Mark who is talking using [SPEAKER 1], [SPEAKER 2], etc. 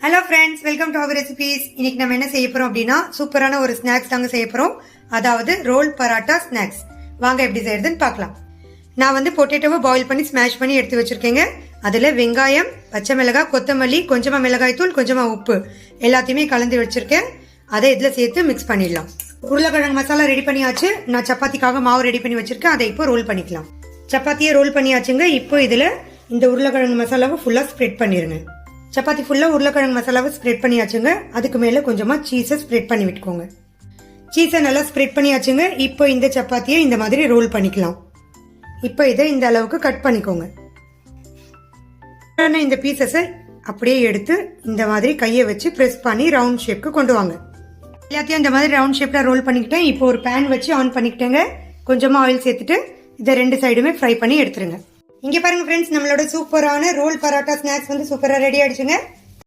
[SPEAKER 1] Hello friends, welcome to our recipes. இன்னைக்கு நம்ம என்ன செய்ய போறோம் அப்படின்னா சூப்பரான ஒரு ஸ்நாக்ஸ் தாங்க செய்ய போறோம். அதாவது ரோல் பராட்டா ஸ்நாக்ஸ். வாங்க எப்படி செய்யறதுன்னு பார்க்கலாம். நான் வந்து பொட்டேட்டோவை பாயில் பண்ணி ஸ்மாஷ் பண்ணி எடுத்து வச்சிருக்கேங்க. அதுல வெங்காயம், பச்சை மிளகாய், கொத்தமல்லி, கொஞ்சமா மிளகாய் தூள், கொஞ்சமா உப்பு எல்லாத்தையுமே கலந்து வச்சிருக்கேன். அதை இதுல சேர்த்து மிக்ஸ் பண்ணிடலாம். உருளைக்கிழங்கு மசாலா ரெடி பண்ணியாச்சு. நான் சப்பாத்திக்காக மாவு ரெடி பண்ணி வச்சிருக்கேன். அதை இப்போ ரோல் பண்ணிக்கலாம். சப்பாத்தியை ரோல் பண்ணியாச்சுங்க. இப்போ இதுல இந்த உருளைக்கிழங்கு மசாலாவை ஃபுல்லா ஸ்ப்ரெட் பண்ணிருங்க. சப்பாத்தி ஃபுல்லா உருளைக்கிழங்கு மசாலாவை ஸ்ப்ரெட் பண்ணியாச்சுங்க. அதுக்கு மேல கொஞ்சமா சீஸை ஸ்ப்ரெட் பண்ணி விட்டுக்கோங்க. சீஸை நல்லா ஸ்ப்ரெட் பண்ணியாச்சுங்க. இப்போ இந்த சப்பாத்தியை இந்த மாதிரி ரோல் பண்ணிக்கலாம். இப்போ இதை இந்த அளவுக்கு கட் பண்ணிக்கோங்க. இந்த பீசஸை அப்படியே எடுத்து இந்த மாதிரி கையை வச்சு பிரஸ் பண்ணி ரவுண்ட் ஷேப்க்கு கொண்டு வாங்க. எல்லாத்தையும் இந்த மாதிரி ரவுண்ட் ஷேப்ல ரோல் பண்ணிக்கிட்டேன். இப்போ ஒரு பேன் வச்சு ஆன் பண்ணிக்கிட்டேங்க. கொஞ்சமா ஆயில் சேர்த்துட்டு இதை ரெண்டு சைடுமே ஃப்ரை பண்ணி எடுத்துருங்க. இங்க பாருங்க ஃப்ரெண்ட்ஸ், நம்மளோட சூப்பரான ரோல் பராட்டா ஸ்நாக்ஸ் வந்து சூப்பரா ரெடி ஆயிடுச்சுங்க.